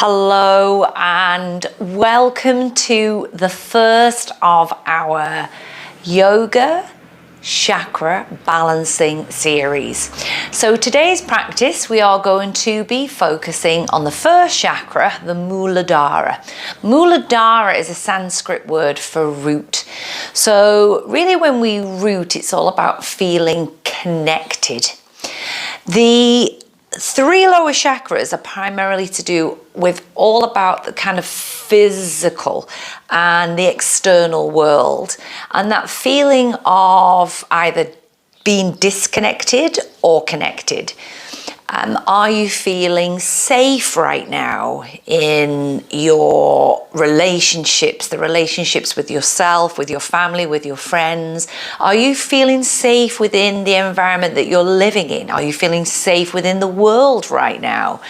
Hello and welcome to the first of our yoga chakra balancing series. So today's practice we are going to be focusing on the first chakra, the Muladhara. Muladhara is a Sanskrit word for root. So really when we root, it's all about feeling connected. The three lower chakras are primarily to do with all about the kind of physical and the external world, and that feeling of either being disconnected or connected. Are you feeling safe right now in your relationships, the relationships with yourself, with your family, with your friends? Are you feeling safe within the environment that you're living in? Are you feeling safe within the world right now?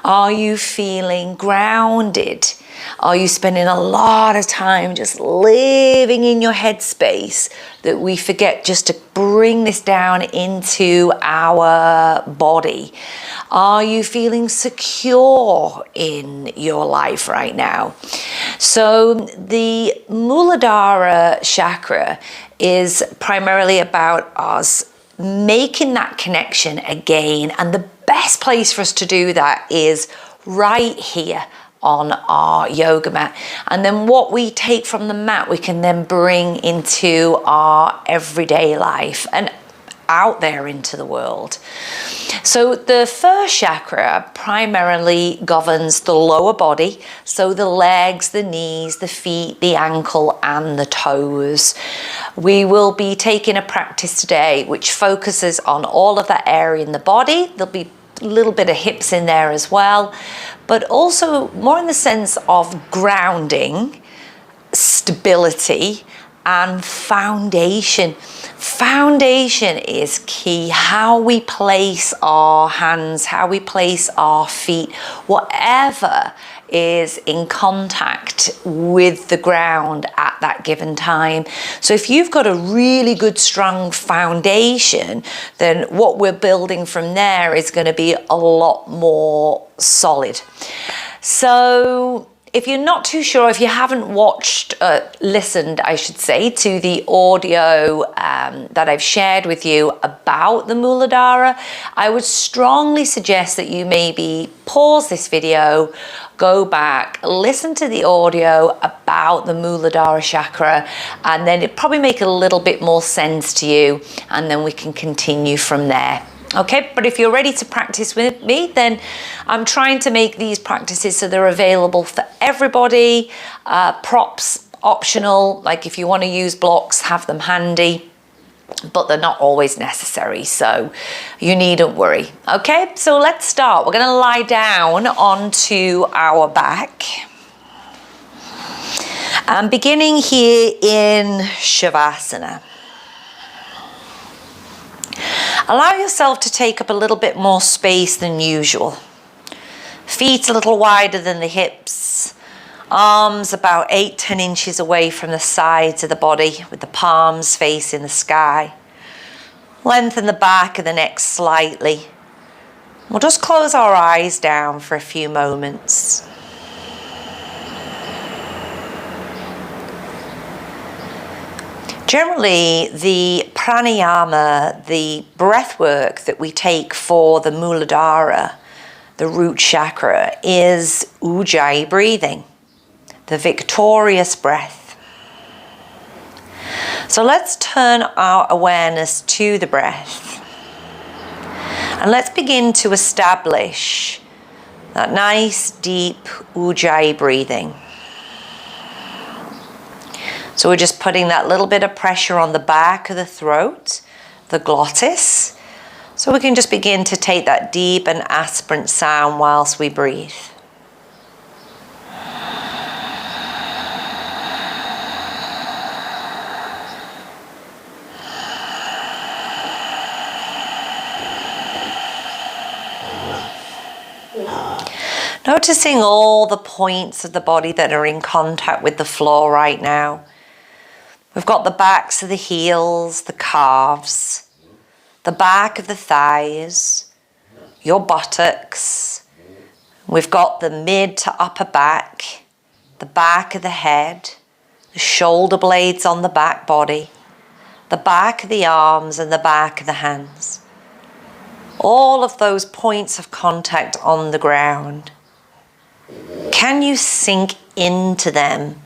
Are you feeling grounded? Are you spending a lot of time just living in your headspace that we forget just to bring this down into our body? Are you feeling secure in your life right now? So the Muladhara chakra is primarily about us making that connection again, and the best place for us to do that is right here on our yoga mat. And then what we take from the mat we can then bring into our everyday life and out there into the world. So the first chakra primarily governs the lower body, so the legs, the knees, the feet, the ankle and the toes. We will be taking a practice today which focuses on all of that area in the body. There'll be a little bit of hips in there as well, but also more in the sense of grounding, stability and foundation. Foundation is key. How we place our hands, how we place our feet, whatever is in contact with the ground at that given time. So if you've got a really good strong foundation, then what we're building from there is going to be a lot more solid. So if you're not too sure, if you haven't listened, I should say, to the audio that I've shared with you about the Muladhara, I would strongly suggest that you maybe pause this video, go back, listen to the audio about the Muladhara chakra, and then it'd probably make a little bit more sense to you, and then we can continue from there. Okay, but if you're ready to practice with me, then I'm trying to make these practices so they're available for everybody. Props optional, like if you want to use blocks, have them handy, but they're not always necessary, so you needn't worry. Okay, so let's start. We're going to lie down onto our back. And beginning here in Shavasana. Allow yourself to take up a little bit more space than usual. Feet a little wider than the hips. Arms about 8-10 inches away from the sides of the body with the palms facing the sky. Lengthen the back of the neck slightly. We'll just close our eyes down for a few moments. Generally, the pranayama, the breath work that we take for the Muladhara, the root chakra, is ujjayi breathing, the victorious breath. So let's turn our awareness to the breath. And let's begin to establish that nice, deep ujjayi breathing. So we're just putting that little bit of pressure on the back of the throat, the glottis, so we can just begin to take that deep and aspirant sound whilst we breathe. Noticing all the points of the body that are in contact with the floor right now. We've got the backs of the heels, the calves, the back of the thighs, your buttocks, We've got the mid to upper back, the back of the head, the shoulder blades on the back body, the back of the arms and the back of the hands. All of those points of contact on the ground. Can you sink into them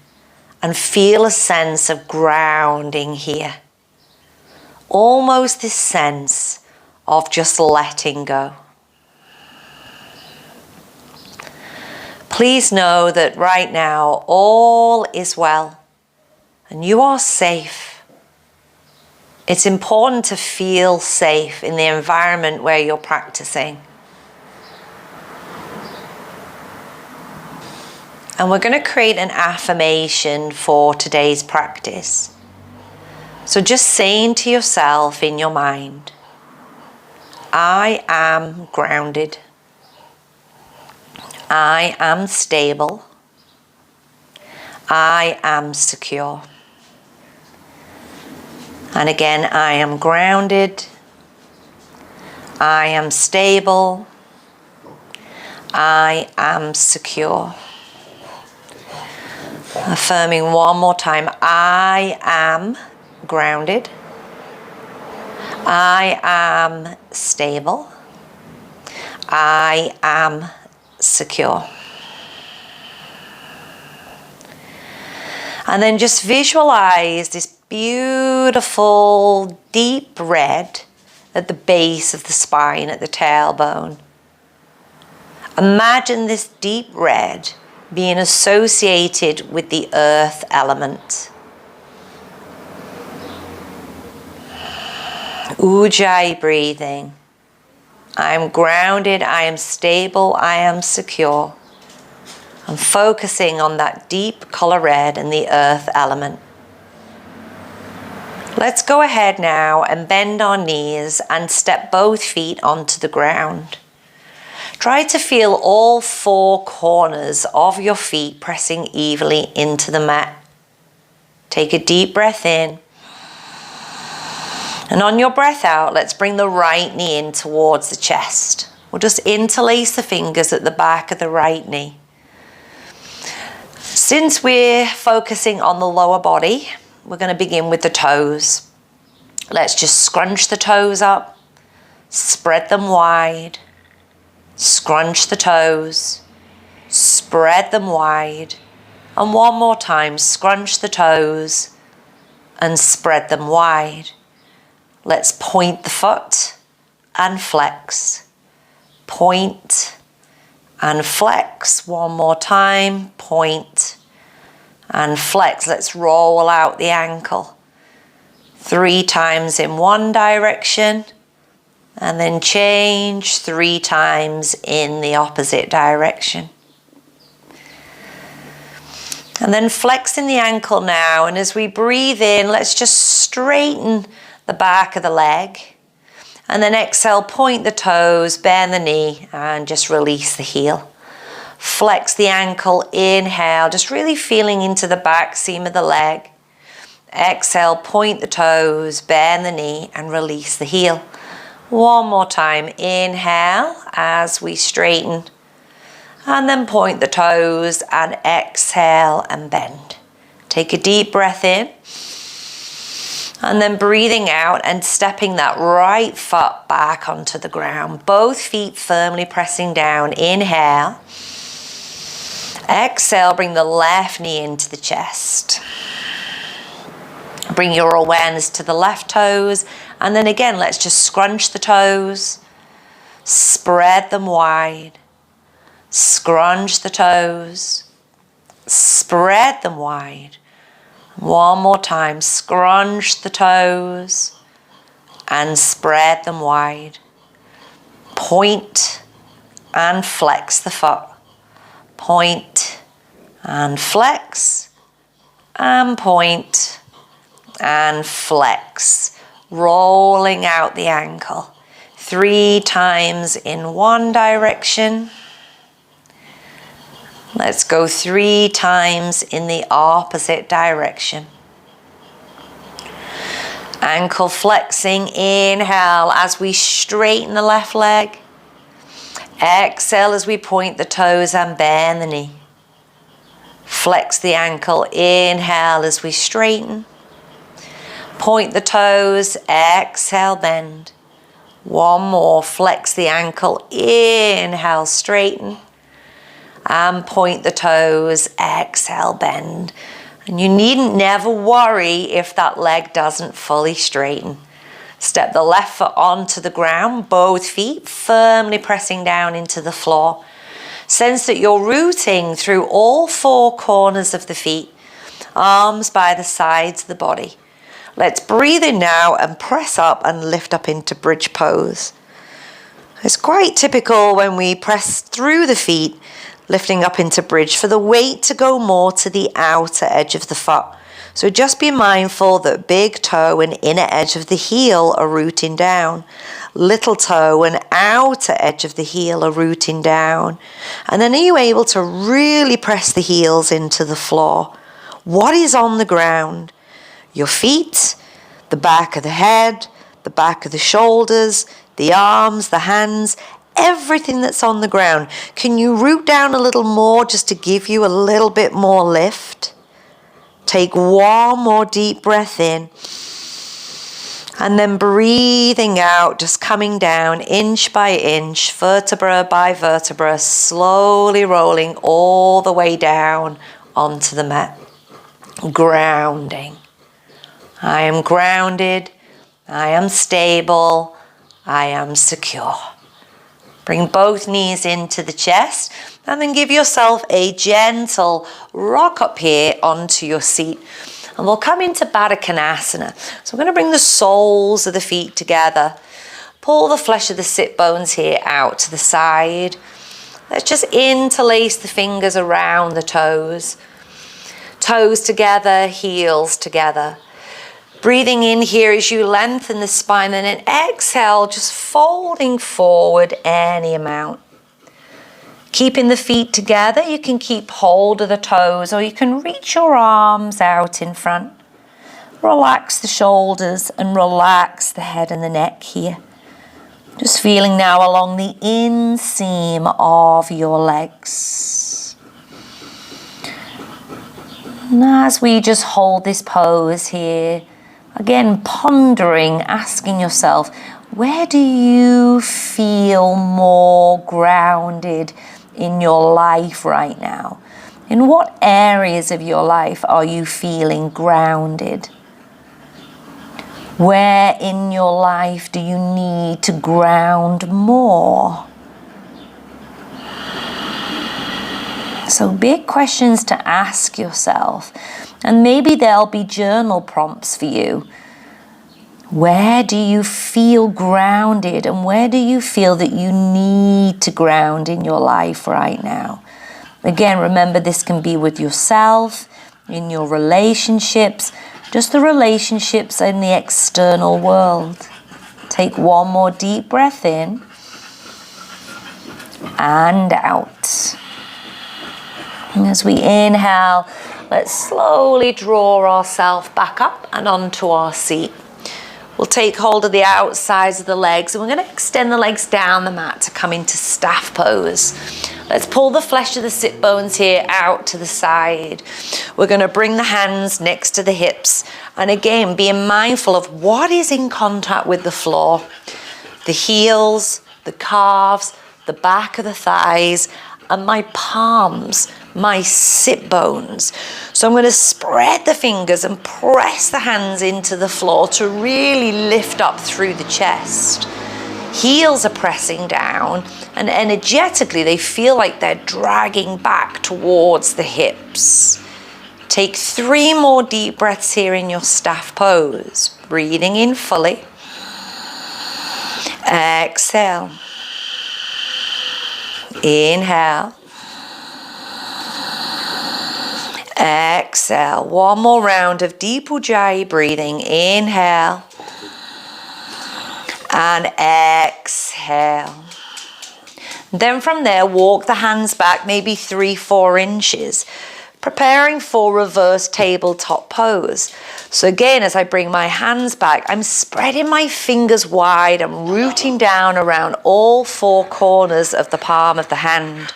and feel a sense of grounding here? Almost this sense of just letting go. Please know that right now all is well and you are safe. It's important to feel safe in the environment where you're practicing. And we're going to create an affirmation for today's practice. So just saying to yourself in your mind, I am grounded. I am stable. I am secure. And again, I am grounded. I am stable. I am secure. Affirming one more time, I am grounded. I am stable. I am secure. And then just visualize this beautiful deep red at the base of the spine, at the tailbone. Imagine this deep red being associated with the earth element. Ujjayi breathing. I am grounded, I am stable, I am secure. I'm focusing on that deep color red and the earth element. Let's go ahead now and bend our knees and step both feet onto the ground. Try to feel all four corners of your feet pressing evenly into the mat. Take a deep breath in. And on your breath out, let's bring the right knee in towards the chest. We'll just interlace the fingers at the back of the right knee. Since we're focusing on the lower body, we're going to begin with the toes. Let's just scrunch the toes up, spread them wide, scrunch the toes, spread them wide, and one more time, scrunch the toes and spread them wide. Let's point the foot and flex. Point and flex. One more time. Point and flex. Let's roll out the ankle. 3 times in one direction and then change 3 times in the opposite direction. And then flexing the ankle now, and as we breathe in, let's just straighten the back of the leg, and then exhale, point the toes, bend the knee, and just release the heel. Flex the ankle, inhale, just really feeling into the back seam of the leg. Exhale, point the toes, bend the knee, and release the heel. One more time, inhale as we straighten, and then point the toes and exhale and bend. Take a deep breath in. And then breathing out and stepping that right foot back onto the ground. Both feet firmly pressing down. Inhale. Exhale, bring the left knee into the chest. Bring your awareness to the left toes. And then again, let's just scrunch the toes. Spread them wide. Scrunch the toes. Spread them wide. One more time, scrunch the toes and spread them wide. Point and flex the foot. Point and flex and point and flex. Rolling out the ankle. 3 times in one direction. Let's go 3 times in the opposite direction. Ankle flexing, inhale as we straighten the left leg. Exhale as we point the toes and bend the knee. Flex the ankle. Inhale as we straighten. Point the toes. Exhale, bend. One more. Flex the ankle. Inhale, straighten. And point the toes. Exhale, bend. And you needn't never worry if that leg doesn't fully straighten. Step the left foot onto the ground, both feet firmly pressing down into the floor. Sense that you're rooting through all four corners of the feet, arms by the sides of the body. Let's breathe in now and press up and lift up into bridge pose. It's quite typical when we press through the feet, lifting up into bridge, for the weight to go more to the outer edge of the foot. So just be mindful that big toe and inner edge of the heel are rooting down. Little toe and outer edge of the heel are rooting down. And then are you able to really press the heels into the floor? What is on the ground? Your feet, the back of the head, the back of the shoulders, the arms, the hands, everything that's on the ground. Can you root down a little more just to give you a little bit more lift? Take one more deep breath in. And then breathing out, just coming down inch by inch, vertebra by vertebra, slowly rolling all the way down onto the mat. Grounding. I am grounded. I am stable. I am secure. Bring both knees into the chest and then give yourself a gentle rock up here onto your seat. And we'll come into Baddha Konasana. So I'm going to bring the soles of the feet together. Pull the flesh of the sit bones here out to the side. Let's just interlace the fingers around the toes. Toes together, heels together. Breathing in here as you lengthen the spine, and then exhale, just folding forward any amount. Keeping the feet together, you can keep hold of the toes or you can reach your arms out in front. Relax the shoulders and relax the head and the neck here. Just feeling now along the inseam of your legs. And as we just hold this pose here, again, pondering, asking yourself, where do you feel more grounded in your life right now? In what areas of your life are you feeling grounded? Where in your life do you need to ground more? So big questions to ask yourself. And maybe there'll be journal prompts for you. Where do you feel grounded and where do you feel that you need to ground in your life right now? Again, remember this can be with yourself, in your relationships, just the relationships in the external world. Take one more deep breath in and out. And as we inhale, let's slowly draw ourselves back up and onto our seat. We'll take hold of the outsides of the legs and we're going to extend the legs down the mat to come into staff pose. Let's pull the flesh of the sit bones here out to the side. We're going to bring the hands next to the hips. And again, being mindful of what is in contact with the floor. The heels, the calves, the back of the thighs, and my palms, my sit bones. So I'm going to spread the fingers and press the hands into the floor to really lift up through the chest. Heels are pressing down and energetically they feel like they're dragging back towards the hips. Take 3 more deep breaths here in your staff pose. Breathing in fully. Exhale. Inhale. Exhale. One more round of deep Ujjayi breathing. Inhale. And exhale. Then from there, walk the hands back maybe 3-4 inches. preparing for reverse tabletop pose. So again, as I bring my hands back, I'm spreading my fingers wide. I'm rooting down around all four corners of the palm of the hand.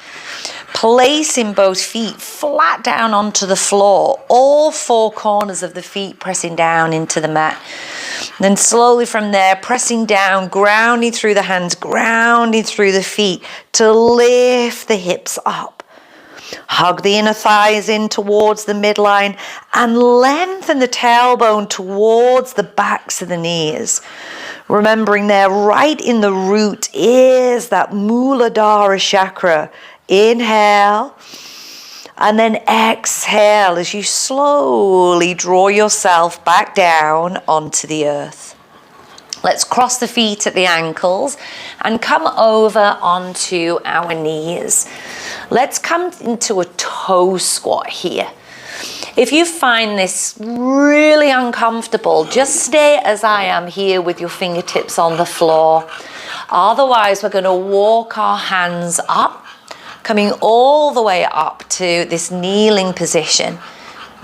Placing both feet flat down onto the floor, all four corners of the feet pressing down into the mat. Then slowly from there, pressing down, grounding through the hands, grounding through the feet to lift the hips up. Hug the inner thighs in towards the midline and lengthen the tailbone towards the backs of the knees. Remembering there, right in the root is that Muladhara Chakra. Inhale and then exhale as you slowly draw yourself back down onto the earth. Let's cross the feet at the ankles and come over onto our knees. Let's come into a toe squat here. If you find this really uncomfortable, just stay as I am here with your fingertips on the floor. Otherwise, we're going to walk our hands up, coming all the way up to this kneeling position,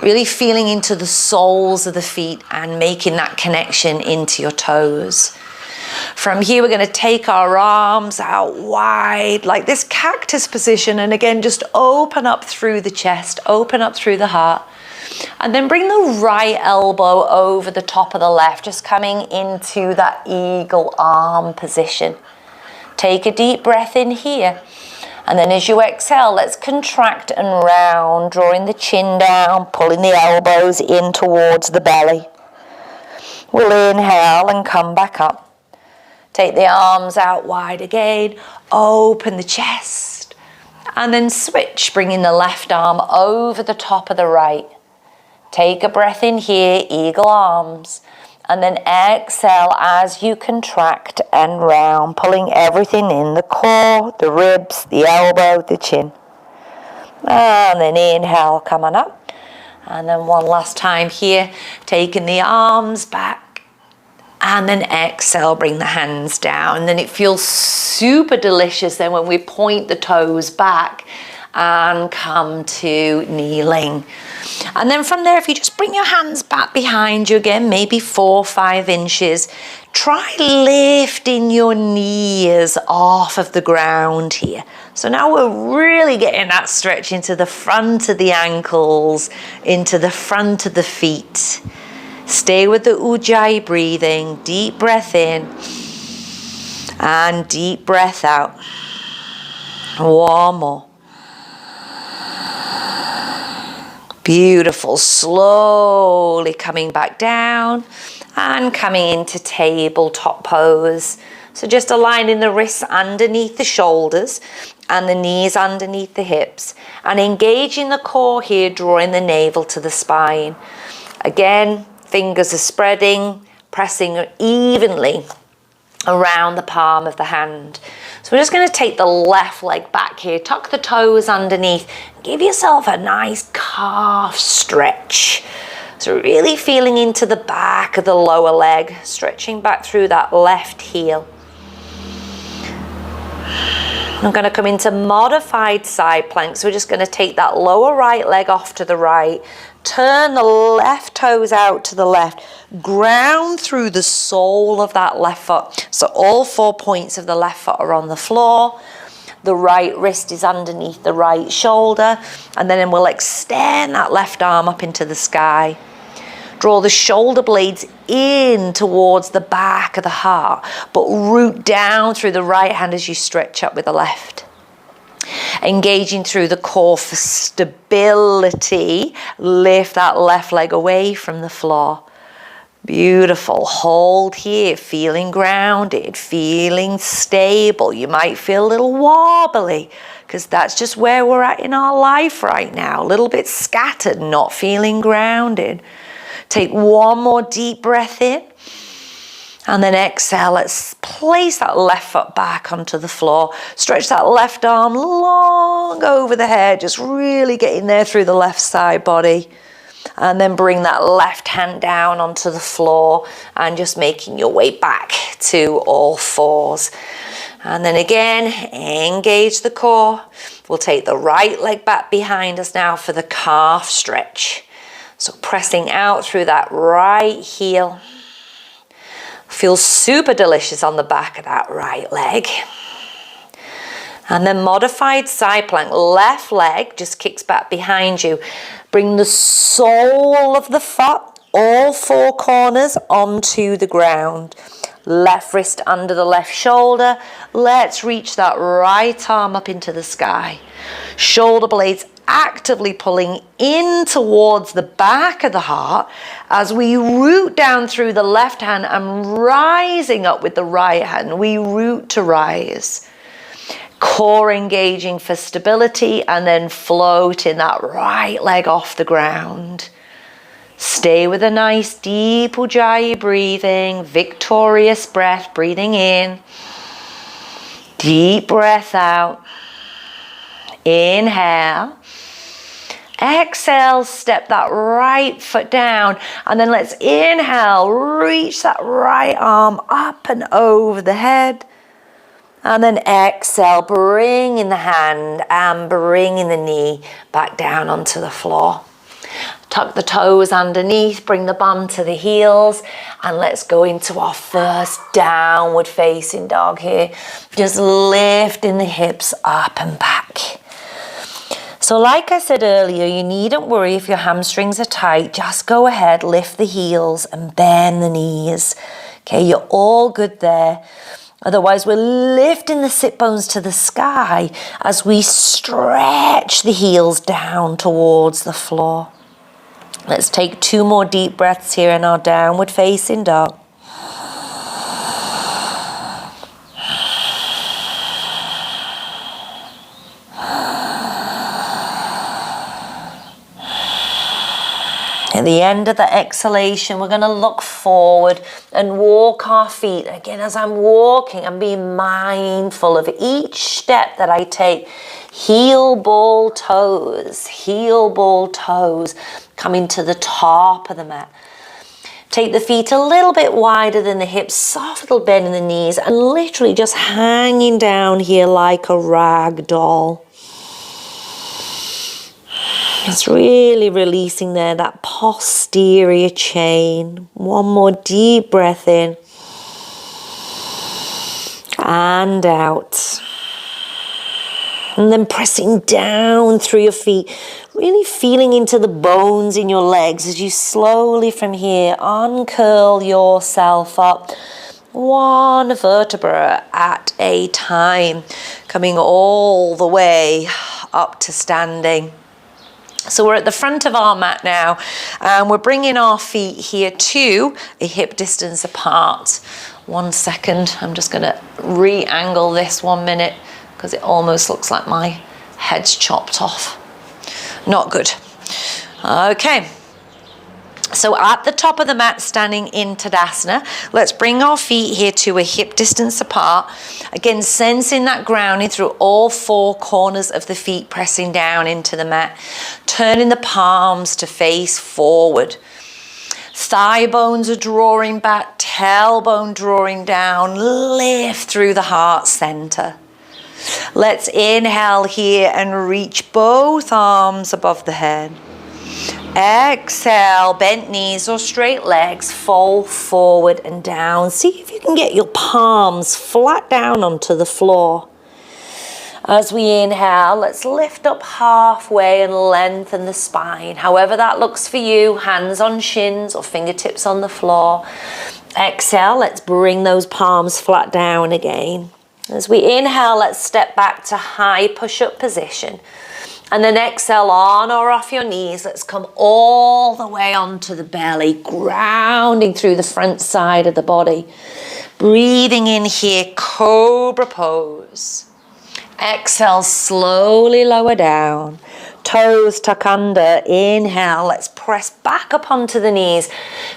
really feeling into the soles of the feet and making that connection into your toes. From here, we're going to take our arms out wide like this cactus position, and again, just open up through the chest, open up through the heart, and then bring the right elbow over the top of the left, just coming into that eagle arm position. Take a deep breath in here. And then as you exhale, let's contract and round, drawing the chin down, pulling the elbows in towards the belly. We'll inhale and come back up. Take the arms out wide again, open the chest, and then switch, bringing the left arm over the top of the right. Take a breath in here, eagle arms. And then exhale as you contract and round, pulling everything in, the core, the ribs, the elbow, the chin. And then inhale, come on up. And then one last time here, taking the arms back. And then exhale, bring the hands down. And then it feels super delicious then when we point the toes back and come to kneeling. And then from there, if you just bring your hands back behind you again, maybe 4 or 5 inches, try lifting your knees off of the ground here. So now we're really getting that stretch into the front of the ankles, into the front of the feet. Stay with the Ujjayi breathing, deep breath in and deep breath out. One more. Beautiful. Slowly coming back down and coming into tabletop pose. So just aligning the wrists underneath the shoulders and the knees underneath the hips, and engaging the core here, drawing the navel to the spine. Again, fingers are spreading, pressing evenly around the palm of the hand. So we're just going to take the left leg back here, tuck the toes underneath, give yourself a nice calf stretch. So really feeling into the back of the lower leg, stretching back through that left heel. I'm going to come into modified side plank. So we're just going to take that lower right leg off to the right, turn the left toes out to the left, ground through the sole of that left foot. So all 4 points of the left foot are on the floor. The right wrist is underneath the right shoulder. And then we'll extend that left arm up into the sky. Draw the shoulder blades in towards the back of the heart, but root down through the right hand as you stretch up with the left. Engaging through the core for stability. Lift that left leg away from the floor. Beautiful. Hold here, feeling grounded, feeling stable. You might feel a little wobbly because that's just where we're at in our life right now. A little bit scattered, not feeling grounded. Take one more deep breath in. And then exhale, let's place that left foot back onto the floor. Stretch that left arm long over the head, just really getting there through the left side body. And then bring that left hand down onto the floor and just making your way back to all fours. And then again, engage the core. We'll take the right leg back behind us now for the calf stretch. So pressing out through that right heel. Feels super delicious on the back of that right leg. And then modified side plank. Left leg just kicks back behind you. Bring the sole of the foot, all four corners, onto the ground. Left wrist under the left shoulder. Let's reach that right arm up into the sky. Shoulder blades actively pulling in towards the back of the heart as we root down through the left hand and rising up with the right hand. We root to rise. Core engaging for stability and then floating that right leg off the ground. Stay with a nice deep Ujjayi breathing, victorious breath, breathing in. Deep breath out. Inhale. Exhale, step that right foot down. And then let's inhale, reach that right arm up and over the head. And then exhale, bring in the hand and bring in the knee back down onto the floor. Tuck the toes underneath, bring the bum to the heels, and let's go into our first downward facing dog here. Just lifting the hips up and back. So like I said earlier, you needn't worry if your hamstrings are tight. Just go ahead, lift the heels and bend the knees. Okay, you're all good there. Otherwise, we're lifting the sit bones to the sky as we stretch the heels down towards the floor. Let's take 2 more deep breaths here in our downward facing dog. At the end of the exhalation, we're going to look forward and walk our feet. Again, as I'm walking, I'm being mindful of each step that I take. Heel, ball, toes, coming to the top of the mat. Take the feet a little bit wider than the hips, soft little bend in the knees, and literally just hanging down here like a rag doll. It's really releasing there, that posterior chain. One more deep breath in. And out. And then pressing down through your feet. Really feeling into the bones in your legs as you slowly from here uncurl yourself up. One vertebra at a time. Coming all the way up to standing. So we're at the front of our mat now, and we're bringing our feet here to a hip distance apart. 1 second, I'm just going to re-angle this 1 minute because it almost looks like my head's chopped off. Not good. Okay. So at the top of the mat, standing in Tadasana, let's bring our feet here to a hip distance apart. Again, sensing that grounding through all 4 corners of the feet, pressing down into the mat. Turning the palms to face forward. Thigh bones are drawing back, tailbone drawing down. Lift through the heart center. Let's inhale here and reach both arms above the head. Exhale, bent knees or straight legs, fold forward and down. See if you can get your palms flat down onto the floor. As we inhale, let's lift up halfway and lengthen the spine. However that looks for you, hands on shins or fingertips on the floor. Exhale, let's bring those palms flat down again. As we inhale, let's step back to high push-up position. And then exhale on or off your knees. Let's come all the way onto the belly, grounding through the front side of the body. Breathing in here, cobra pose. Exhale, slowly lower down. Toes tuck under. Inhale, let's press back up onto the knees.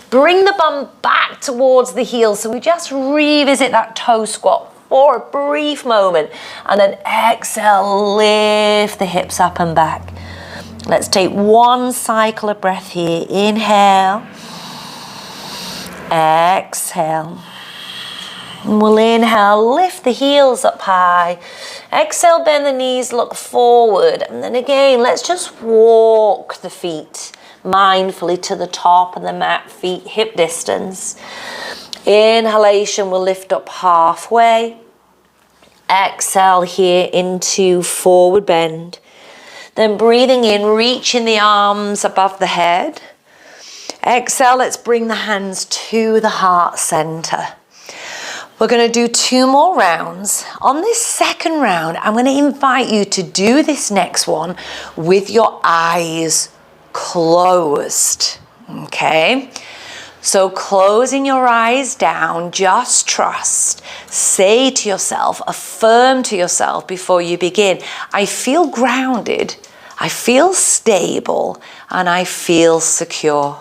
Bring the bum back towards the heels. So we just revisit that toe squat for a brief moment, and then exhale, lift the hips up and back. Let's take 1 cycle of breath here. Inhale, exhale. And we'll inhale, lift the heels up high. Exhale, bend the knees, look forward. And then again, let's just walk the feet mindfully to the top of the mat, feet hip distance. Inhalation, we'll lift up halfway. Exhale here into forward bend. Then breathing in, reaching the arms above the head. Exhale, let's bring the hands to the heart center. We're going to do 2 more rounds. On this second round, I'm going to invite you to do this next one with your eyes closed. Okay? So closing your eyes down, just trust. Say to yourself, affirm to yourself before you begin, I feel grounded, I feel stable, and I feel secure.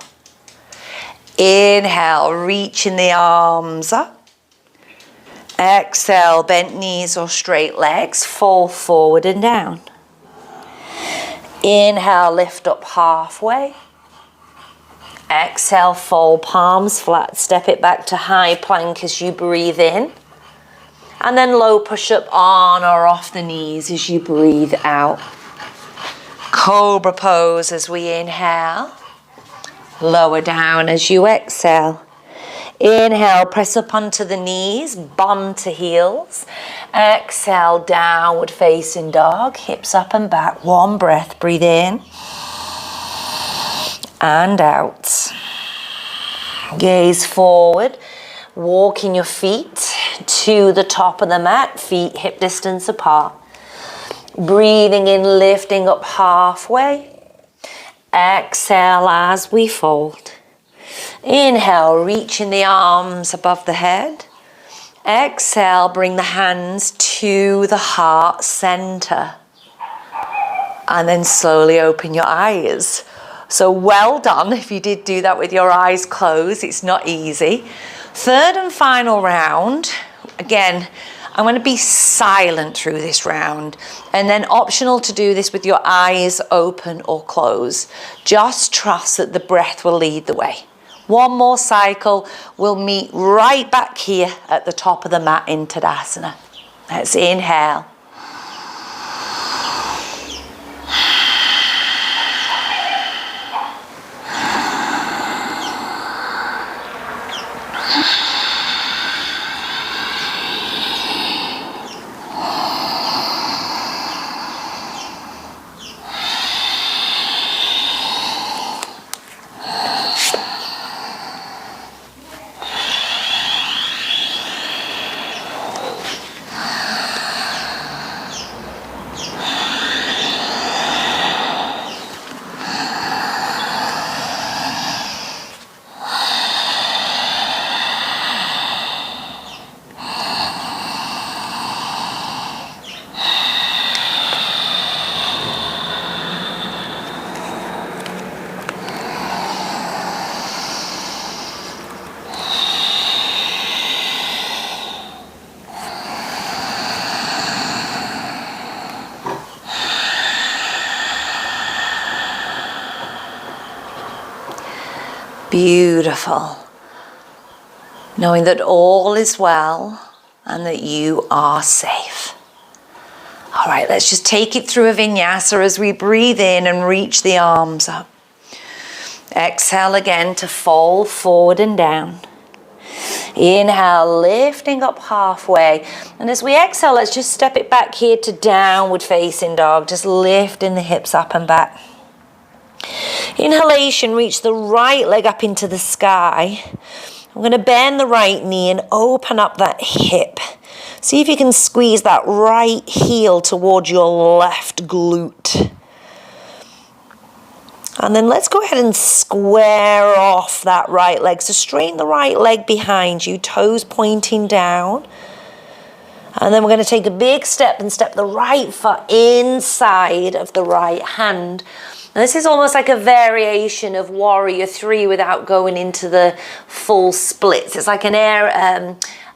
Inhale, reaching the arms up. Exhale, bent knees or straight legs, fall forward and down. Inhale, lift up halfway. Exhale, fold palms flat, step it back to high plank as you breathe in. And then low push-up on or off the knees as you breathe out. Cobra pose as we inhale. Lower down as you exhale. Inhale, press up onto the knees, bum to heels. Exhale, downward facing dog, hips up and back. 1 breath, breathe in and out. Gaze forward, walking your feet to the top of the mat, feet hip distance apart. Breathing in, lifting up halfway. Exhale as we fold. Inhale, reaching the arms above the head. Exhale, bring the hands to the heart center. And then slowly open your eyes. So well done if you did do that with your eyes closed. It's not easy. Third and final round. Again, I'm going to be silent through this round, and then optional to do this with your eyes open or closed. Just trust that the breath will lead the way. 1 more cycle. We'll meet right back here at the top of the mat in Tadasana. Let's inhale. Beautiful. Knowing that all is well and that you are safe. All right, let's just take it through a vinyasa as we breathe in and reach the arms up. Exhale again to fold forward and down. Inhale, lifting up halfway. And as we exhale, let's just step it back here to downward facing dog. Just lifting the hips up and back. Inhalation, reach the right leg up into the sky. I'm going to bend the right knee and open up that hip. See if you can squeeze that right heel towards your left glute. And then let's go ahead and square off that right leg. So straighten the right leg behind you, toes pointing down. And then we're going to take a big step and step the right foot inside of the right hand. And this is almost like a variation of Warrior 3 without going into the full splits. It's like an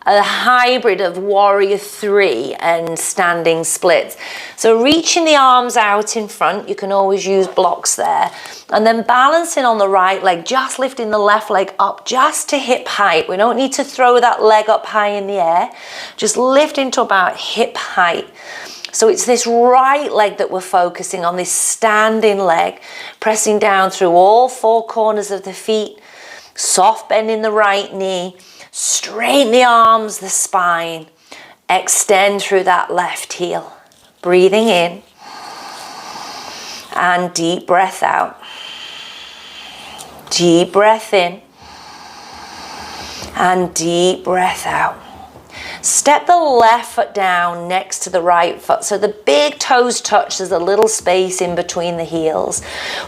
a hybrid of warrior 3 and standing splits. So reaching the arms out in front, you can always use blocks there, and then balancing on the right leg, just lifting the left leg up just to hip height. We don't need to throw that leg up high in the air, just lifting to about hip height. So it's this right leg that we're focusing on, this standing leg, pressing down through all 4 corners of the feet, soft bend in the right knee, straighten the arms, the spine, extend through that left heel. Breathing in and deep breath out. Deep breath in and deep breath out. Step the left foot down next to the right foot. So the big toes touch, there's a little space in between the heels.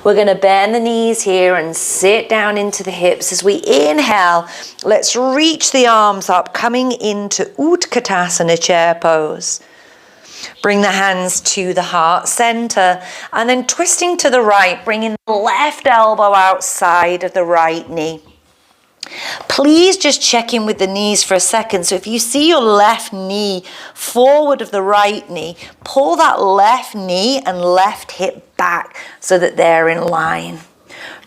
We're going to bend the knees here and sit down into the hips. As we inhale, let's reach the arms up, coming into Utkatasana chair pose. Bring the hands to the heart center, and then twisting to the right, bringing the left elbow outside of the right knee. Please just check in with the knees for a second. So if you see your left knee forward of the right knee, pull that left knee and left hip back so that they're in line.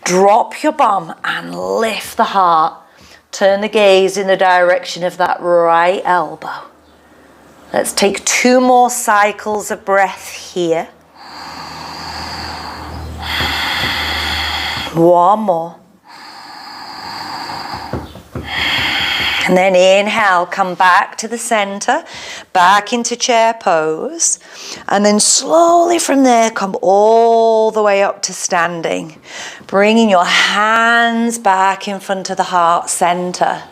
Drop your bum and lift the heart. Turn the gaze in the direction of that right elbow. Let's take 2 more cycles of breath here. 1 more. And then inhale, come back to the center, back into chair pose. And then slowly from there, come all the way up to standing. Bringing your hands back in front of the heart center.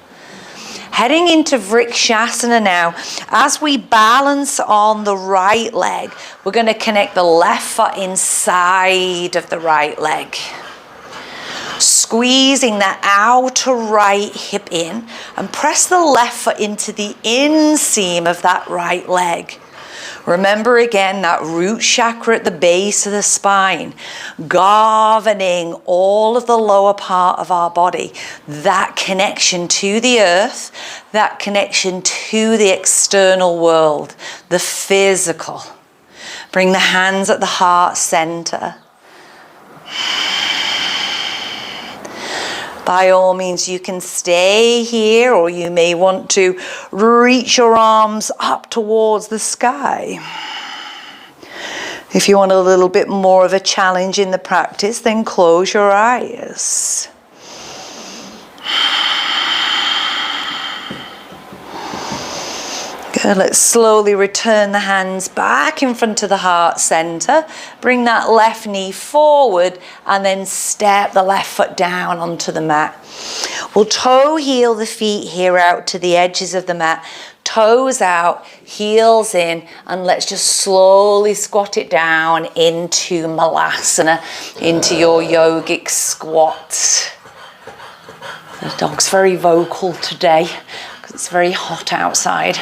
Heading into Vrikshasana now. As we balance on the right leg, we're going to connect the left foot inside of the right leg. Squeezing the outer right hip in and press the left foot into the inseam of that right leg. Remember again that root chakra at the base of the spine, governing all of the lower part of our body. That connection to the earth, that connection to the external world, the physical. Bring the hands at the heart center. By all means, you can stay here, or you may want to reach your arms up towards the sky. If you want a little bit more of a challenge in the practice, then close your eyes. Good. Let's slowly return the hands back in front of the heart center. Bring that left knee forward and then step the left foot down onto the mat. We'll toe heel the feet here out to the edges of the mat. Toes out, heels in, and let's just slowly squat it down into Muladhara, into your yogic squat. The dog's very vocal today. It's very hot outside.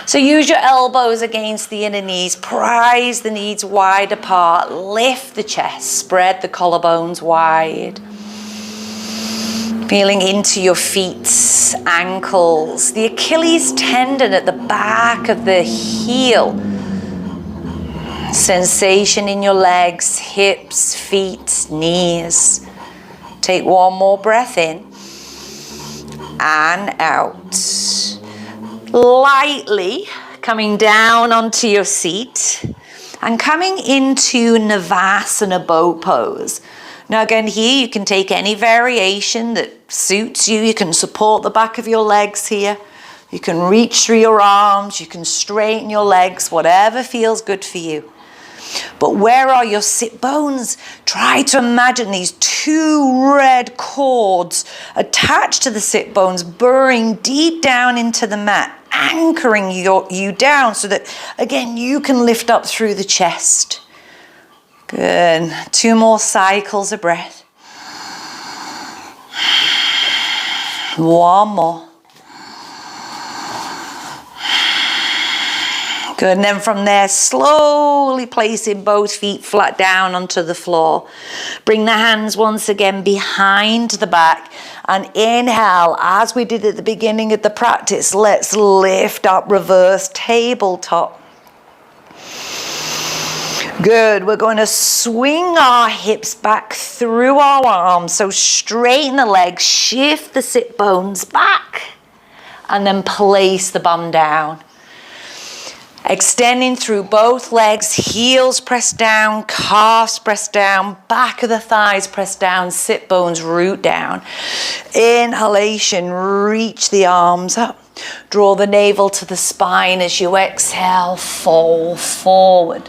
So use your elbows against the inner knees. Prise the knees wide apart. Lift the chest. Spread the collarbones wide. Feeling into your feet, ankles, the Achilles tendon at the back of the heel. Sensation in your legs, hips, feet, knees. Take 1 more breath in. And out. Lightly coming down onto your seat and coming into Navasana bow pose. Now again, here you can take any variation that suits you. You can support the back of your legs here. You can reach through your arms. You can straighten your legs, whatever feels good for you. But where are your sit bones? Try to imagine these 2 red cords attached to the sit bones, burrowing deep down into the mat, anchoring you down so that, again, you can lift up through the chest. Good. 2 more cycles of breath. 1 more. Good, and then from there, slowly placing both feet flat down onto the floor. Bring the hands once again behind the back, and inhale, as we did at the beginning of the practice, let's lift up, reverse tabletop. Good, we're going to swing our hips back through our arms, so straighten the legs, shift the sit bones back, and then place the bum down. Extending through both legs, heels pressed down, calves pressed down, back of the thighs pressed down, sit bones root down. Inhalation, reach the arms up. Draw the navel to the spine as you exhale, fall forward.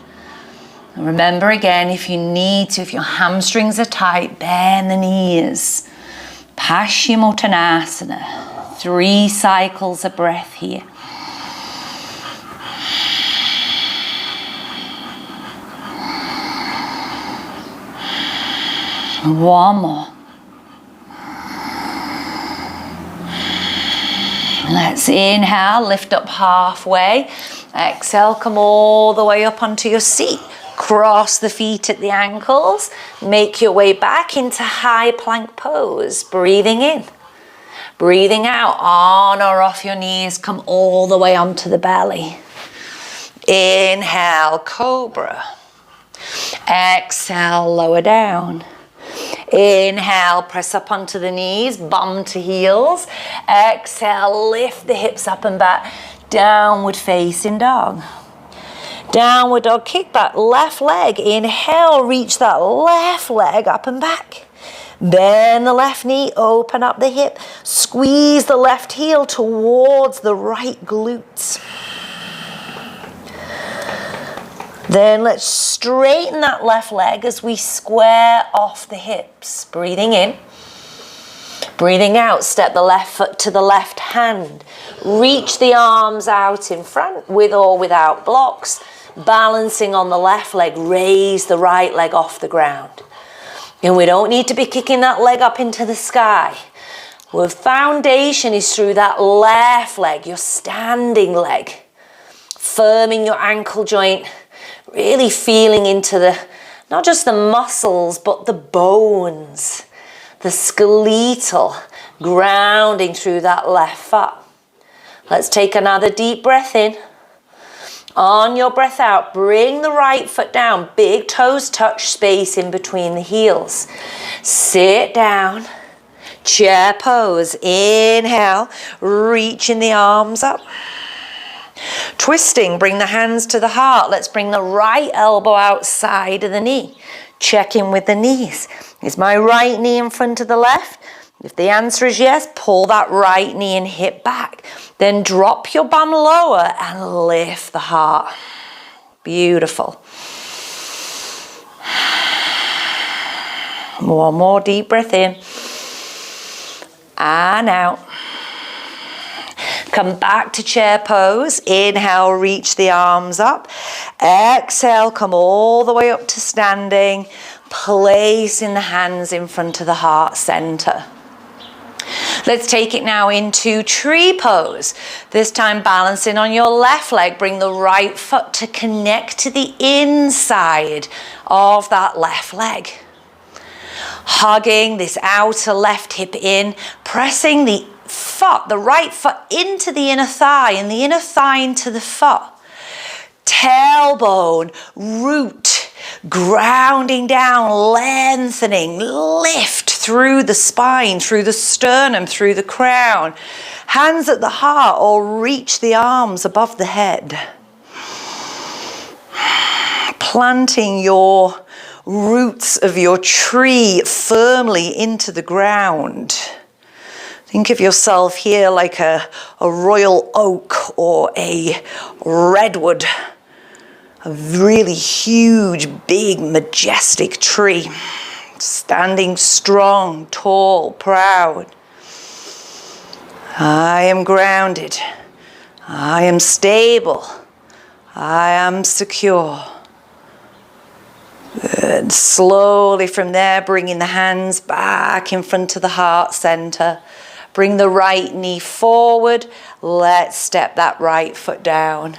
And remember again, if you need to, if your hamstrings are tight, bend the knees. Paschimottanasana. 3 cycles of breath here. One more. Let's inhale, lift up halfway. Exhale, come all the way up onto your seat. Cross the feet at the ankles. Make your way back into high plank pose. Breathing in. Breathing out, on or off your knees. Come all the way onto the belly. Inhale, cobra. Exhale, lower down. Inhale, press up onto the knees, bum to heels. Exhale, lift the hips up and back. Downward facing dog. Downward dog, kick that left leg. Inhale, reach that left leg up and back. Bend the left knee, open up the hip. Squeeze the left heel towards the right glutes. Then let's straighten that left leg as we square off the hips. Breathing in. Breathing out, step the left foot to the left hand. Reach the arms out in front with or without blocks. Balancing on the left leg, raise the right leg off the ground. And we don't need to be kicking that leg up into the sky. Our foundation is through that left leg, your standing leg. Firming your ankle joint. Really feeling into not just the muscles, but the bones, the skeletal, grounding through that left foot. Let's take another deep breath in. On your breath out, bring the right foot down. Big toes touch, space in between the heels. Sit down, chair pose. Inhale, reaching the arms up. Twisting, bring the hands to the heart. Let's bring the right elbow outside of the knee. Check in with the knees. Is my right knee in front of the left? If the answer is yes, pull that right knee and hip back. Then drop your bum lower and lift the heart. Beautiful. One more deep breath in. And out. Come back to chair pose. Inhale, reach the arms up. Exhale, come all the way up to standing. Placing the hands in front of the heart center. Let's take it now into tree pose. This time balancing on your left leg. Bring the right foot to connect to the inside of that left leg. Hugging this outer left hip in. Pressing the right foot into the inner thigh and the inner thigh into the foot. Tailbone, root, grounding down, lengthening, lift through the spine, through the sternum, through the crown. Hands at the heart or reach the arms above the head. Planting your roots of your tree firmly into the ground. Think of yourself here like a royal oak or a redwood. A really huge, big, majestic tree. Standing strong, tall, proud. I am grounded. I am stable. I am secure. Good. Slowly from there, bringing the hands back in front of the heart center. Bring the right knee forward. Let's step that right foot down.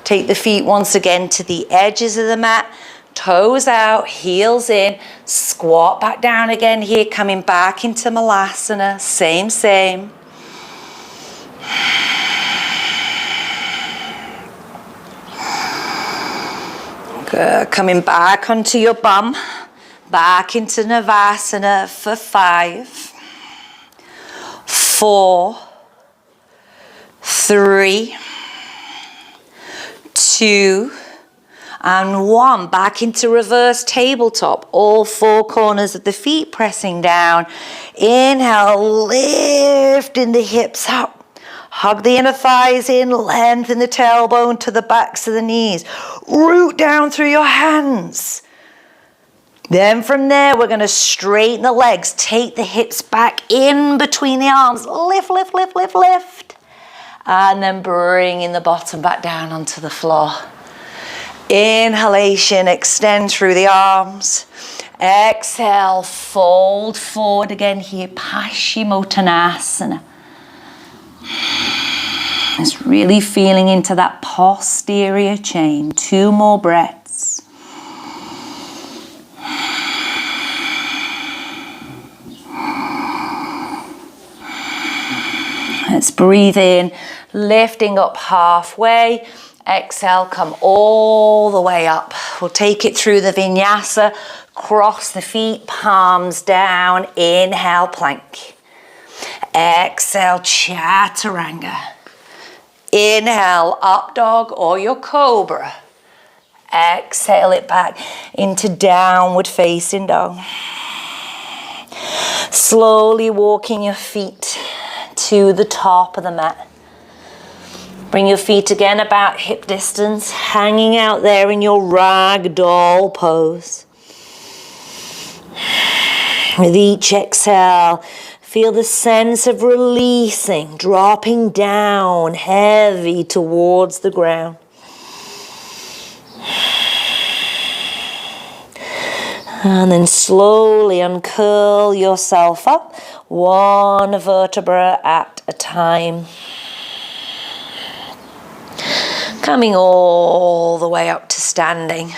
Take the feet once again to the edges of the mat. Toes out, heels in. Squat back down again here, coming back into Muladhara. Same. Good. Coming back onto your bum. Back into Navasana for 5, 4, 3, 2, and 1. Back into reverse tabletop. All 4 corners of the feet pressing down. Inhale, lifting the hips up. Hug the inner thighs in, lengthen the tailbone to the backs of the knees. Root down through your hands. Then from there, we're going to straighten the legs. Take the hips back in between the arms. Lift. And then bringing the bottom back down onto the floor. Inhalation, extend through the arms. Exhale, fold forward again here, Paschimottanasana. Just really feeling into that posterior chain. 2 more breaths. Let's breathe in, lifting up halfway. Exhale, come all the way up. We'll take it through the vinyasa. Cross the feet, palms down. Inhale, plank. Exhale, chaturanga. Inhale, up dog or your cobra. Exhale it back into downward facing dog. Slowly walking your feet to the top of the mat. Bring your feet again about hip distance, hanging out there in your ragdoll pose. With each exhale, feel the sense of releasing, dropping down heavy towards the ground. And then slowly uncurl yourself up, 1 vertebra at a time. Coming all the way up to standing.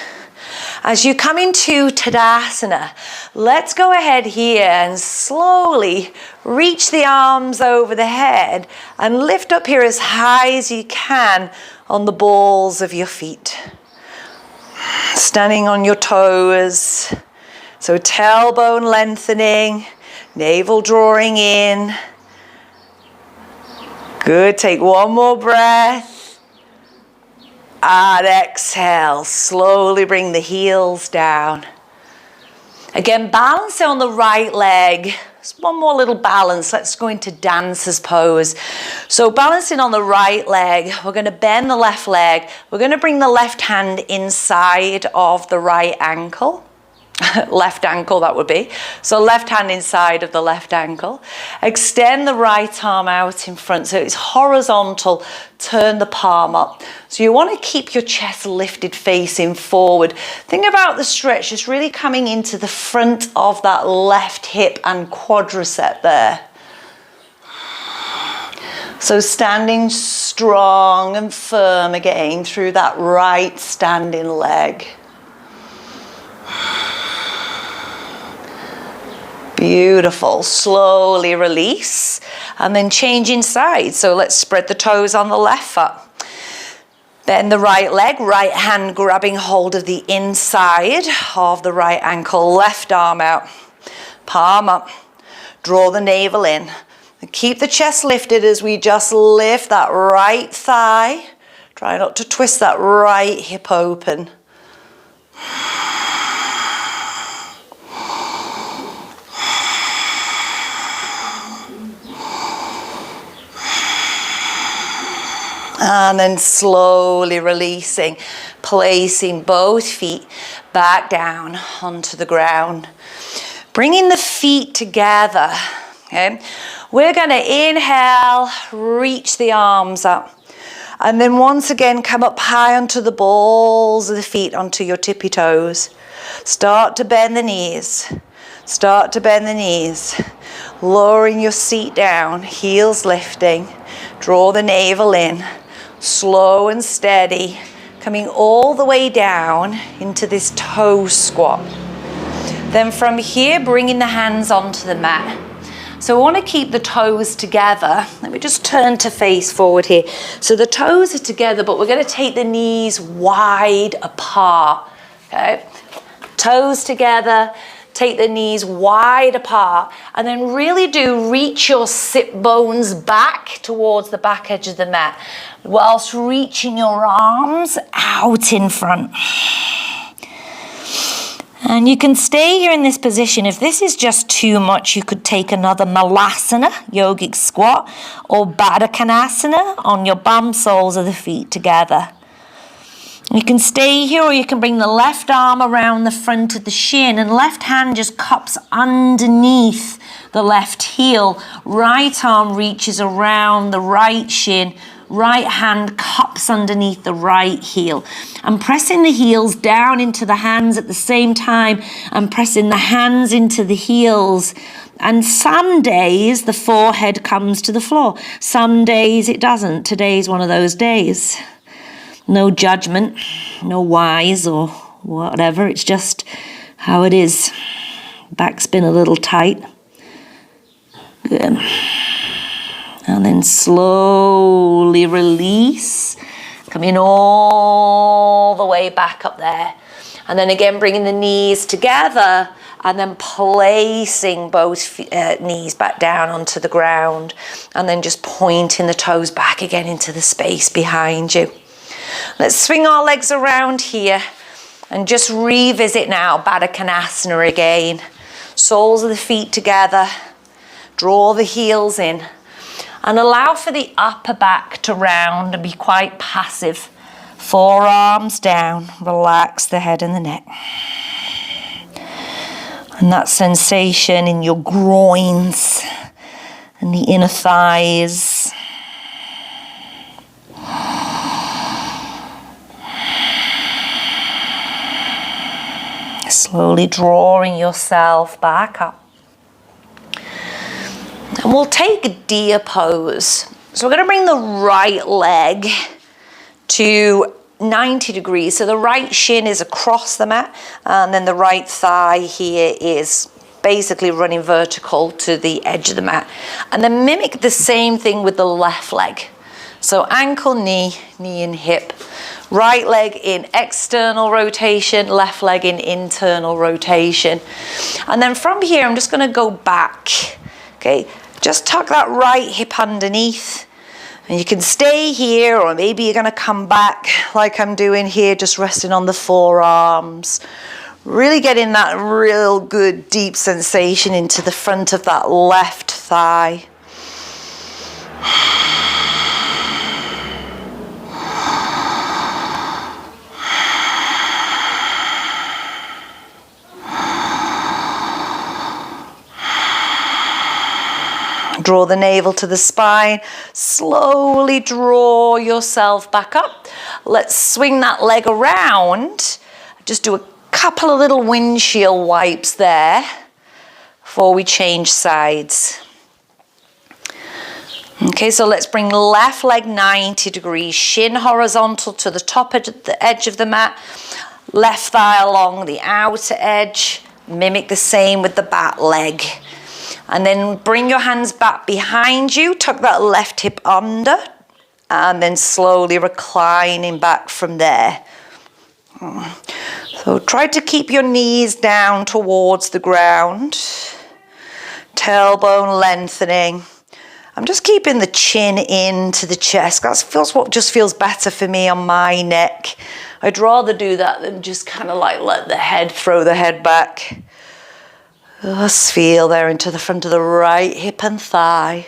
As you come into Tadasana, let's go ahead here and slowly reach the arms over the head and lift up here as high as you can on the balls of your feet. Standing on your toes. So tailbone lengthening, navel drawing in. Good, take 1 more breath. And exhale, slowly bring the heels down. Again, balance on the right leg. Just 1 more little balance. Let's go into dancer's pose. So balancing on the right leg, we're going to bend the left leg. We're going to bring the left hand inside of the right ankle. Left ankle, that would be. So left hand inside of the left ankle. Extend the right arm out in front so it's horizontal. Turn the palm up. So you want to keep your chest lifted facing forward. Think about the stretch just really coming into the front of that left hip and quadricep there. So standing strong and firm again through that right standing leg. Beautiful. Slowly release and then changing sides. So let's spread the toes on the left foot. Bend the right leg, right hand grabbing hold of the inside of the right ankle, left arm out, palm up, draw the navel in. And keep the chest lifted as we just lift that right thigh. Try not to twist that right hip open. And then slowly releasing, placing both feet back down onto the ground. Bringing the feet together, okay? We're gonna inhale, reach the arms up. And then once again, come up high onto the balls of the feet, onto your tippy toes. Start to bend the knees. Start to bend the knees. Lowering your seat down, heels lifting. Draw the navel in. Slow and steady, coming all the way down into this toe squat. Then from here, bringing the hands onto the mat. So I want to keep the toes together. Let me just turn to face forward here. So the toes are together, but we're going to take the knees wide apart. Okay, toes together, take the knees wide apart, and then really do reach your sit bones back towards the back edge of the mat, whilst reaching your arms out in front. And you can stay here in this position. If this is just too much, you could take another Malasana, yogic squat, or Baddha Konasana on your bum soles of the feet together. You can stay here, or you can bring the left arm around the front of the shin and left hand just cups underneath the left heel. Right arm reaches around the right shin. Right hand cups underneath the right heel. I'm pressing the heels down into the hands at the same time. I'm pressing the hands into the heels. And some days the forehead comes to the floor. Some days it doesn't. Today's one of those days. No judgment, no whys or whatever. It's just how it is. Back's been a little tight. Good. And then slowly release, coming all the way back up there. And then again, bringing the knees together and then placing both knees back down onto the ground. And then just pointing the toes back again into the space behind you. Let's swing our legs around here and just revisit now Baddha Konasana again. Soles of the feet together. Draw the heels in. And allow for the upper back to round and be quite passive. Forearms down, relax the head and the neck. And that sensation in your groins and the inner thighs. Slowly drawing yourself back up. And we'll take a deer pose. So we're going to bring the right leg to 90 degrees. So the right shin is across the mat, and then the right thigh here is basically running vertical to the edge of the mat. And then mimic the same thing with the left leg. So ankle, knee, knee and hip. Right leg in external rotation, left leg in internal rotation. And then from here, I'm just going to go back. Okay. Just tuck that right hip underneath, and you can stay here, or maybe you're going to come back like I'm doing here, just resting on the forearms. Really getting that real good deep sensation into the front of that left thigh. Draw the navel to the spine. Slowly draw yourself back up. Let's swing that leg around. Just do a couple of little windshield wipes there before we change sides. Okay, so let's bring left leg 90 degrees. Shin horizontal to the top edge of the mat. Left thigh along the outer edge. Mimic the same with the back leg. And then bring your hands back behind you, tuck that left hip under, and then slowly reclining back from there. So try to keep your knees down towards the ground, tailbone lengthening. I'm just keeping the chin into the chest. That feels what just feels better for me on my neck. I'd rather do that than just kind of like let the head, throw the head back. Just feel there into the front of the right hip and thigh.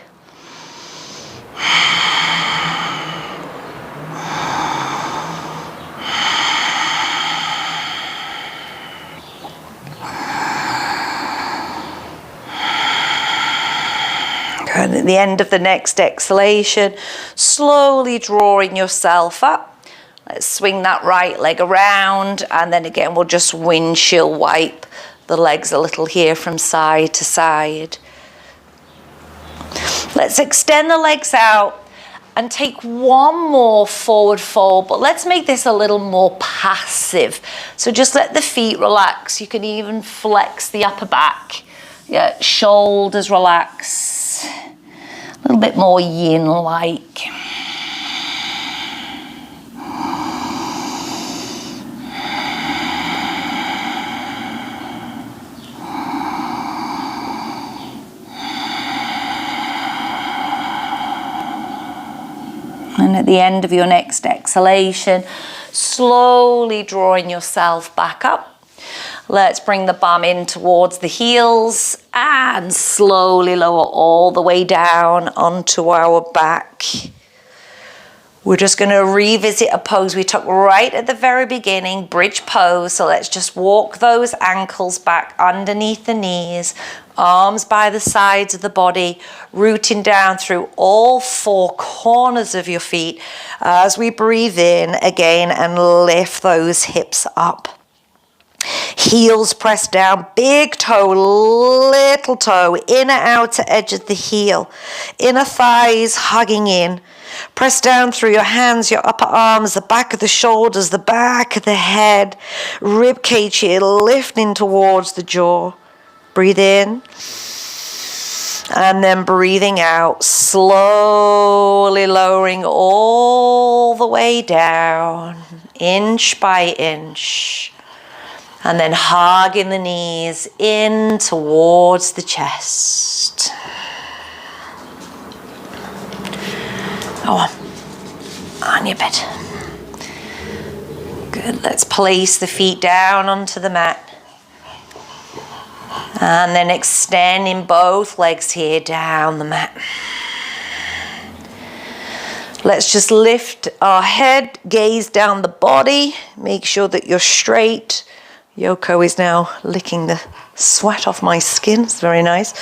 And at the end of the next exhalation, slowly drawing yourself up. Let's swing that right leg around, and then again we'll just windshield wipe the legs a little here from side to side. Let's extend the legs out and take one more forward fold, but let's make this a little more passive. So just let the feet relax. You can even flex the upper back. Yeah, shoulders relax. A little bit more yin-like. And at the end of your next exhalation, slowly drawing yourself back up. Let's bring the bum in towards the heels and slowly lower all the way down onto our back. We're just going to revisit a pose we took right at the very beginning, bridge pose. So let's just walk those ankles back underneath the knees, arms by the sides of the body, rooting down through all four corners of your feet as we breathe in again and lift those hips up. Heels pressed down, big toe, little toe, inner outer edge of the heel, inner thighs hugging in. Press down through your hands, your upper arms, the back of the shoulders, the back of the head, rib cage here, lifting towards the jaw. Breathe in. And then breathing out, slowly lowering all the way down, inch by inch. And then hugging the knees in towards the chest. On your bed. Good, let's place the feet down onto the mat. And then extending both legs here down the mat. Let's just lift our head, gaze down the body, make sure that you're straight. Yoko is now licking the sweat off my skin, it's very nice.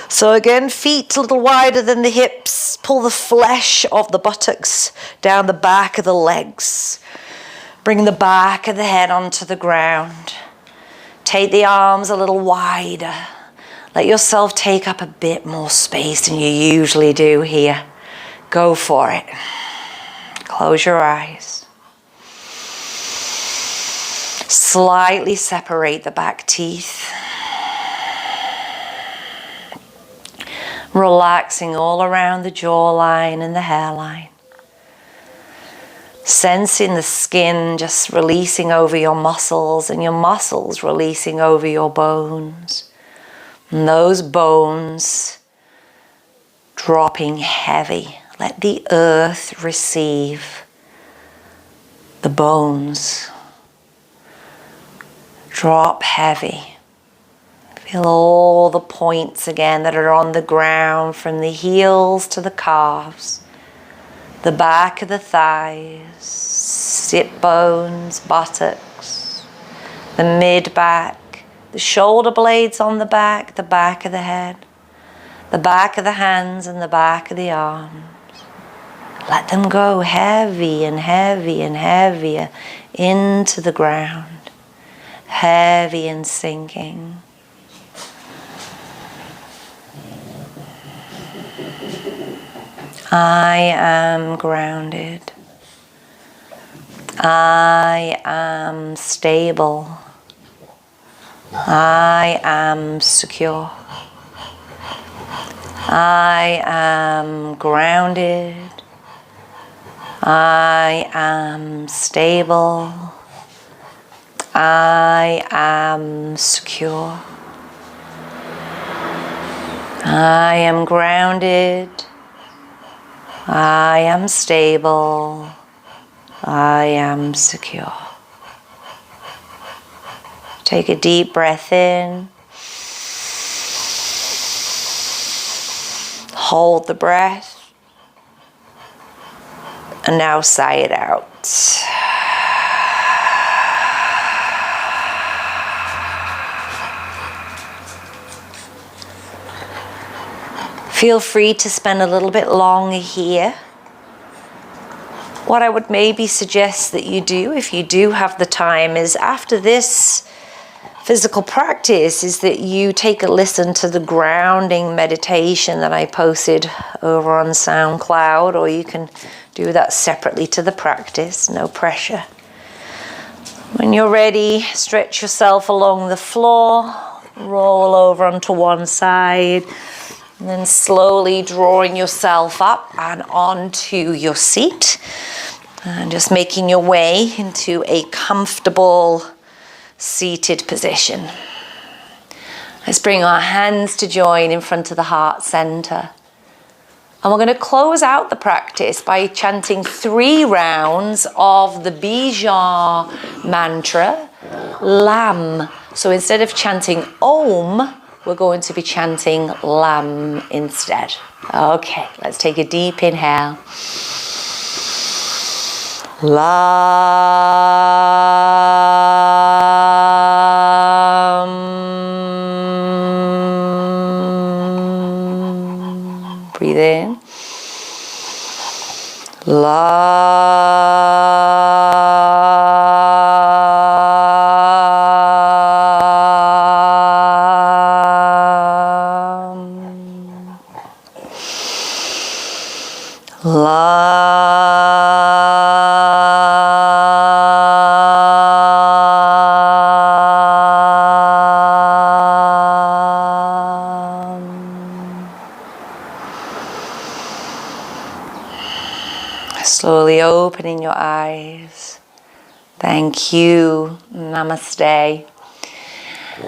So again, feet a little wider than the hips. Pull the flesh of the buttocks down the back of the legs. Bring the back of the head onto the ground. Take the arms a little wider. Let yourself take up a bit more space than you usually do here. Go for it. Close your eyes. Slightly separate the back teeth. Relaxing all around the jawline and the hairline. Sensing the skin just releasing over your muscles and your muscles releasing over your bones. And those bones dropping heavy. Let the earth receive the bones. Drop heavy. Feel all the points again that are on the ground from the heels to the calves, the back of the thighs, sit bones, buttocks, the mid-back, the shoulder blades on the back of the head, the back of the hands and the back of the arms. Let them go heavy and heavy and heavier into the ground, heavy and sinking. I am grounded. I am stable. I am secure. I am grounded. I am stable. I am secure. I am grounded. I am stable. I am secure. Take a deep breath in. Hold the breath. And now sigh it out. Feel free to spend a little bit longer here. What I would maybe suggest that you do, if you do have the time, is after this physical practice is that you take a listen to the grounding meditation that I posted over on SoundCloud, or you can do that separately to the practice, no pressure. When you're ready, stretch yourself along the floor, roll over onto one side, and then slowly drawing yourself up and onto your seat, and just making your way into a comfortable seated position. Let's bring our hands to join in front of the heart center. And we're going to close out the practice by chanting 3 rounds of the Bija mantra, Lam. So instead of chanting Om, we're going to be chanting Lam instead. Okay, let's take a deep inhale. Lam. Breathe in. Slowly opening your eyes. Thank you. Namaste.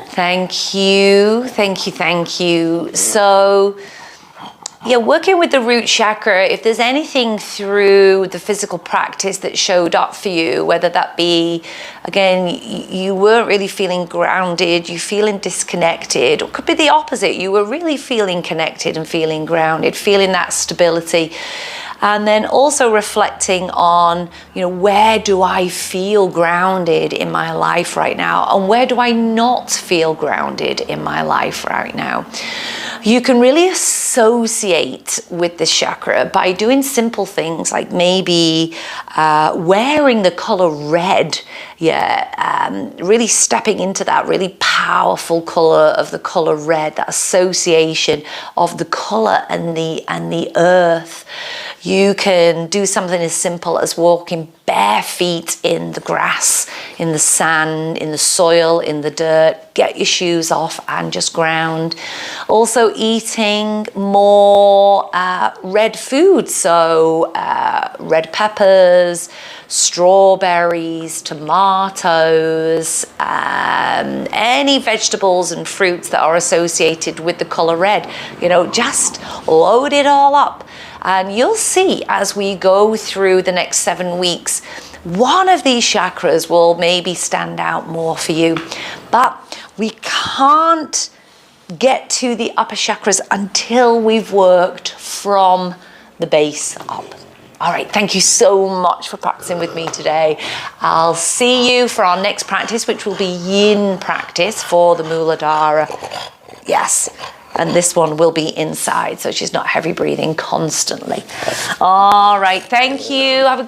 Thank you. Thank you. Thank you. So, yeah, working with the root chakra, if there's anything through the physical practice that showed up for you, whether that be, again, you weren't really feeling grounded, you're feeling disconnected, or it could be the opposite, you were really feeling connected and feeling grounded, feeling that stability. And then also reflecting on, where do I feel grounded in my life right now? And where do I not feel grounded in my life right now? You can really associate with this chakra by doing simple things like maybe wearing the color red. Really stepping into that really powerful color of the color red, that association of the color and the earth. You can do something as simple as walking bare feet in the grass, in the sand, in the soil, in the dirt. Get your shoes off and just ground. Also eating more red food, so red peppers, strawberries, tomatoes, any vegetables and fruits that are associated with the color red. Just load it all up. And you'll see as we go through the next 7 weeks, one of these chakras will maybe stand out more for you. But we can't get to the upper chakras until we've worked from the base up. All right, thank you so much for practicing with me today. I'll see you for our next practice, which will be yin practice for the Muladhara. Yes. And this one will be inside, so she's not heavy breathing constantly. All right, thank you. Have a